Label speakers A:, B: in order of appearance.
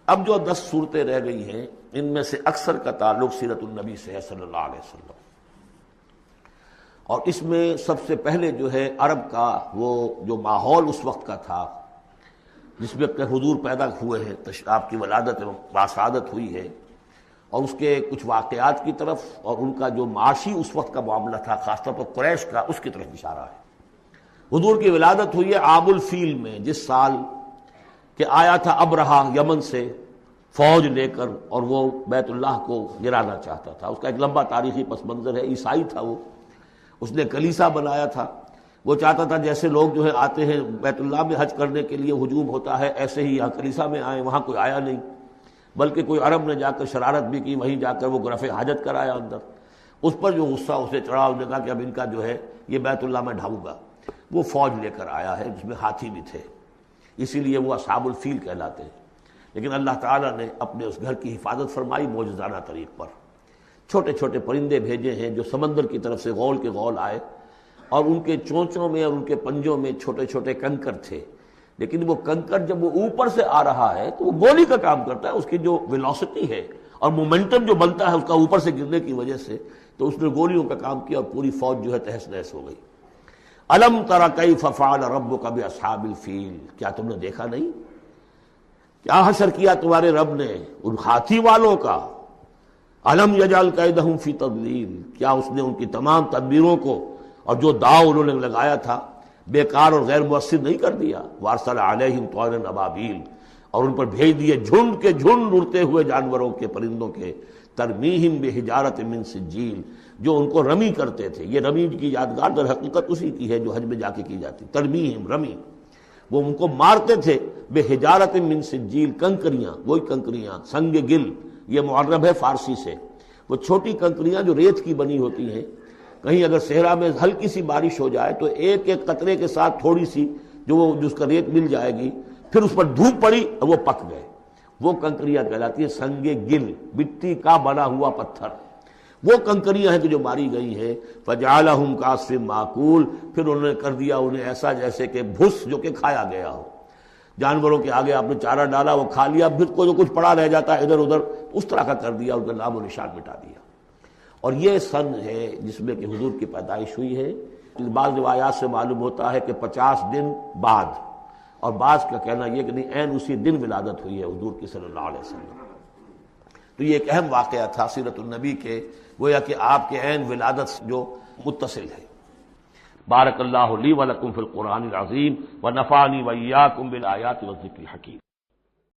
A: اب جو 10 صورتیں رہ گئی ہیں ان میں سے اکثر کا تعلق سیرت النبی سے ہے صلی اللہ علیہ وسلم، اور اس میں سب سے پہلے جو ہے عرب کا وہ جو ماحول اس وقت کا تھا جس میں کہ حضور پیدا ہوئے ہیں، آپ کی ولادت باسعادت ہوئی ہے، اور اس کے کچھ واقعات کی طرف اور ان کا جو معاشی اس وقت کا معاملہ تھا خاص طور پر قریش کا، اس کی طرف اشارہ ہے۔ حضور کی ولادت ہوئی ہے عام الفیل میں، جس سال کہ آیا تھا ابرہہ یمن سے فوج لے کر، اور وہ بیت اللہ کو گرانا چاہتا تھا۔ اس کا ایک لمبا تاریخی پس منظر ہے، عیسائی تھا وہ، اس نے کلیسا بنایا تھا، وہ چاہتا تھا جیسے لوگ جو ہے آتے ہیں بیت اللہ میں حج کرنے کے لیے ہجوم ہوتا ہے، ایسے ہی یہاں کلیسا میں آئے، وہاں کوئی آیا نہیں، بلکہ کوئی عرب نے جا کر شرارت بھی کی، وہیں جا کر وہ رفع حاجت کرایا اندر۔ اس پر جو غصہ اسے چڑھا، اس نے کہا کہ اب ان کا جو ہے یہ بیت اللہ میں ڈھاؤں گا۔ وہ فوج لے کر آیا ہے جس میں ہاتھی بھی تھے، اسی لیے وہ اصحاب الفیل کہلاتے ہیں۔ لیکن اللہ تعالیٰ نے اپنے اس گھر کی حفاظت فرمائی معجزانہ طریق پر۔ چھوٹے چھوٹے پرندے بھیجے ہیں جو سمندر کی طرف سے غول کے غول آئے، اور ان کے چونچوں میں اور ان کے پنجوں میں چھوٹے چھوٹے کنکر تھے، لیکن وہ کنکر جب وہ اوپر سے آ رہا ہے تو وہ گولی کا کام کرتا ہے، اس کی جو ویلوسٹی ہے اور مومنٹم جو بنتا ہے اس کا اوپر سے گرنے کی وجہ سے، تو اس نے گولیوں کا کام کیا اور پوری فوج جو ہے تہس نہس ہو گئی۔ الم تر کیف فعل ربک باصحاب الفیل، کیا تم نے دیکھا نہیں کیا حشر کیا تمہارے رب نے ان ہاتھی والوں کا؟ الم یجعل کیدہم فی تضلیل، کیا اس نے ان کی تمام تدبیروں کو اور جو داؤ انہوں نے لگایا تھا بیکار اور غیر مؤثر نہیں کر دیا؟ وارسل علیہم طیرا ابابیل، اور ان پر بھیج دیے جھنڈ کے جھنڈ اڑتے ہوئے جانوروں کے، پرندوں کے، ترمیہم بحجارۃ من سجیل، جو ان کو رمی کرتے تھے۔ یہ رمی کی یادگار در حقیقت اسی کی ہے جو حج میں جا کے کی جاتی، ترمیہم رمی، وہ ان کو مارتے تھے بحجارۃ من سجیل، کنکریاں، وہی کنکریاں، سنگ گل، یہ معرب ہے فارسی سے، وہ چھوٹی کنکریاں جو ریت کی بنی ہوتی ہیں۔ کہیں اگر صحرا میں ہلکی سی بارش ہو جائے تو ایک ایک قطرے کے ساتھ تھوڑی سی جو اس کا ریت مل جائے گی، پھر اس پر دھوپ پڑی اور وہ پک گئے، وہ کنکریاں کہلاتی ہیں سنگ گل، مٹی کا بنا ہوا پتھر، وہ کنکریاں ہیں کہ جو ماری گئی ہیں۔ فجعلہم کعصف ماکول، پھر انہوں نے کر دیا انہیں ایسا جیسے کہ بھس جو کہ کھایا گیا ہو۔ جانوروں کے آگے آپ نے چارہ ڈالا، وہ کھا لیا، پھر کو جو کچھ پڑا رہ جاتا ہے ادھر ادھر، اس طرح کا کر دیا، ان کا نام و نشان مٹا دیا۔ اور یہ سن ہے جس میں کہ حضور کی پیدائش ہوئی ہے۔ بعض روایات سے معلوم ہوتا ہے کہ 50 دن بعد، اور بعض کا کہنا یہ کہ نہیں، عین اسی دن ولادت ہوئی ہے حضور کی صلی اللہ علیہ وسلم۔ تو یہ ایک اہم واقعہ تھا سیرت النبی کے، گویا کہ آپ کے عین ولادت سے جو متصل ہے۔ بارک اللہ لی ولکم فی القرآن العظیم ونفعنی وإیاکم بالآیات والذکر الحکیم۔